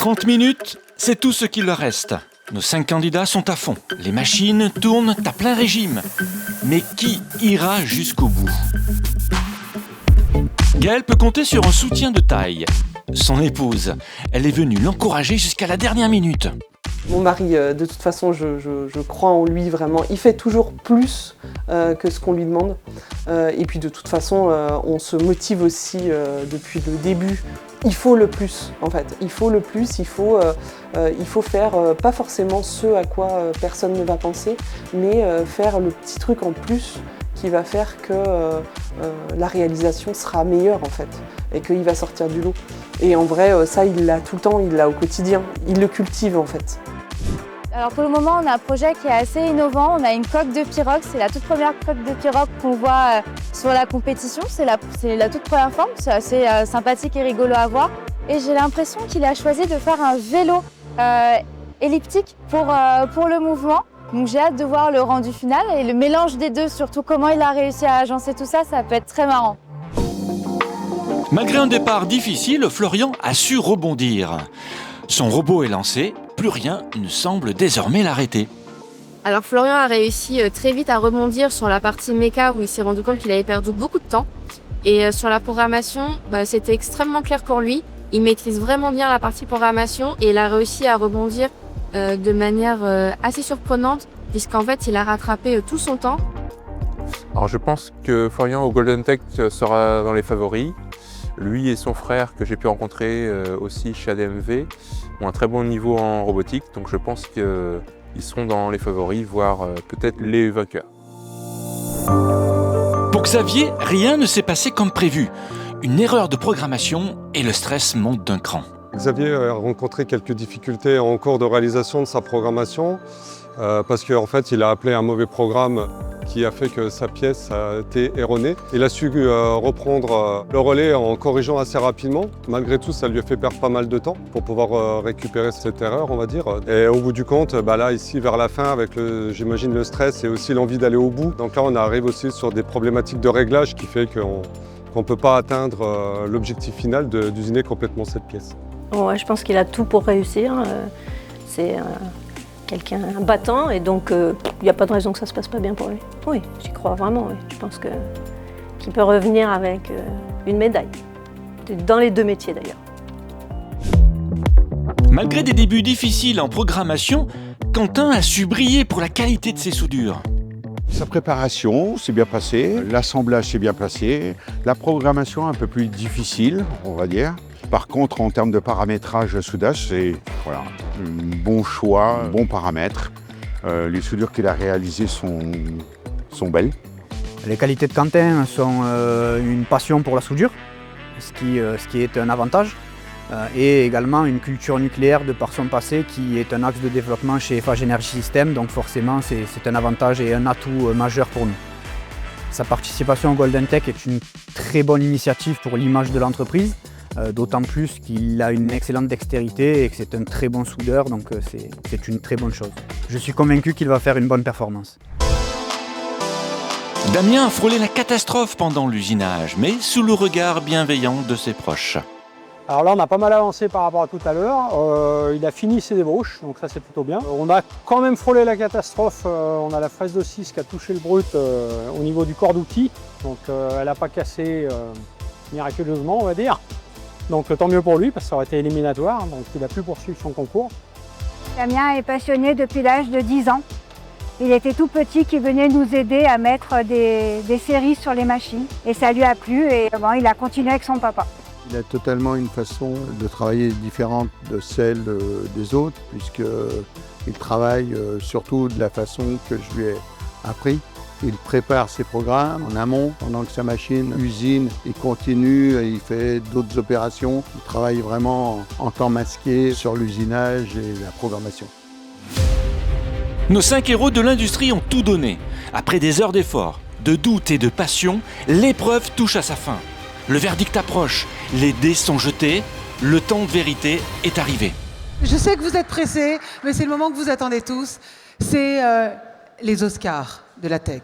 30 minutes, c'est tout ce qu'il leur reste. Nos 5 candidats sont à fond. Les machines tournent à plein régime. Mais qui ira jusqu'au bout? Gaël peut compter sur un soutien de taille. Son épouse, elle est venue l'encourager jusqu'à la dernière minute. Mon mari, de toute façon, je crois en lui vraiment. Il fait toujours plus que ce qu'on lui demande. Et puis de toute façon, on se motive aussi depuis le début. Il faut le plus, en fait. Il faut le plus, il faut faire pas forcément ce à quoi personne ne va penser, mais faire le petit truc en plus qui va faire que la réalisation sera meilleure, en fait, et qu'il va sortir du lot. Et en vrai, ça, il l'a tout le temps, il l'a au quotidien. Il le cultive, en fait. Alors pour le moment, on a un projet qui est assez innovant. On a une coque de pirogue. C'est la toute première coque de pirogue qu'on voit sur la compétition. C'est la toute première forme. C'est assez sympathique et rigolo à voir. Et j'ai l'impression qu'il a choisi de faire un vélo elliptique pour le mouvement. Donc j'ai hâte de voir le rendu final et le mélange des deux, surtout comment il a réussi à agencer tout ça, ça peut être très marrant. Malgré un départ difficile, Florian a su rebondir. Son robot est lancé, plus rien ne semble désormais l'arrêter. Alors Florian a réussi très vite à rebondir sur la partie méca où il s'est rendu compte qu'il avait perdu beaucoup de temps. Et sur la programmation, c'était extrêmement clair pour lui. Il maîtrise vraiment bien la partie programmation et il a réussi à rebondir de manière assez surprenante puisqu'en fait il a rattrapé tout son temps. Alors je pense que Florian au Golden Tech sera dans les favoris. Lui et son frère que j'ai pu rencontrer aussi chez ADMV ont un très bon niveau en robotique, donc je pense qu'ils seront dans les favoris, voire peut-être les vainqueurs. Pour Xavier, rien ne s'est passé comme prévu. Une erreur de programmation et le stress monte d'un cran. Xavier a rencontré quelques difficultés en cours de réalisation de sa programmation parce qu'en fait, il a appelé un mauvais programme qui a fait que sa pièce a été erronée. Il a su reprendre le relais en corrigeant assez rapidement. Malgré tout, ça lui a fait perdre pas mal de temps pour pouvoir récupérer cette erreur, on va dire. Et au bout du compte, là, ici, vers la fin, avec j'imagine le stress et aussi l'envie d'aller au bout. Donc là, on arrive aussi sur des problématiques de réglage qui fait qu'on ne peut pas atteindre l'objectif final d'usiner complètement cette pièce. Ouais, je pense qu'il a tout pour réussir. C'est quelqu'un battant et donc il n'y a pas de raison que ça ne se passe pas bien pour lui. Oui, j'y crois vraiment. Oui. Je pense qu'il peut revenir avec une médaille. Dans les deux métiers d'ailleurs. Malgré des débuts difficiles en programmation, Quentin a su briller pour la qualité de ses soudures. Sa préparation s'est bien passée, l'assemblage s'est bien passé, la programmation un peu plus difficile, on va dire. Par contre, en termes de paramétrage soudage, c'est un bon choix, un bon paramètre. Les soudures qu'il a réalisées sont belles. Les qualités de Quentin sont une passion pour la soudure, ce qui est un avantage, et également une culture nucléaire de par son passé qui est un axe de développement chez Eiffage Energy System, donc forcément c'est un avantage et un atout majeur pour nous. Sa participation au Golden Tech est une très bonne initiative pour l'image de l'entreprise, d'autant plus qu'il a une excellente dextérité et que c'est un très bon soudeur, donc c'est une très bonne chose. Je suis convaincu qu'il va faire une bonne performance. Damien a frôlé la catastrophe pendant l'usinage, mais sous le regard bienveillant de ses proches. Alors là, on a pas mal avancé par rapport à tout à l'heure. Il a fini ses débauches, donc ça c'est plutôt bien. On a quand même frôlé la catastrophe. On a la fraise de 6 qui a touché le brut au niveau du corps d'outil. Donc elle n'a pas cassé miraculeusement, on va dire. Donc tant mieux pour lui, parce que ça aurait été éliminatoire. Donc il a pu poursuivre son concours. Damien est passionné depuis l'âge de 10 ans. Il était tout petit qui venait nous aider à mettre des séries sur les machines. Et ça lui a plu et il a continué avec son papa. Il a totalement une façon de travailler différente de celle des autres, puisqu'il travaille surtout de la façon que je lui ai appris. Il prépare ses programmes en amont, pendant que sa machine usine, il continue, il fait d'autres opérations. Il travaille vraiment en temps masqué sur l'usinage et la programmation. Nos 5 héros de l'industrie ont tout donné. Après des heures d'efforts, de doute et de passion, l'épreuve touche à sa fin. Le verdict approche, les dés sont jetés, le temps de vérité est arrivé. Je sais que vous êtes pressés, mais c'est le moment que vous attendez tous. C'est les Oscars de la tech.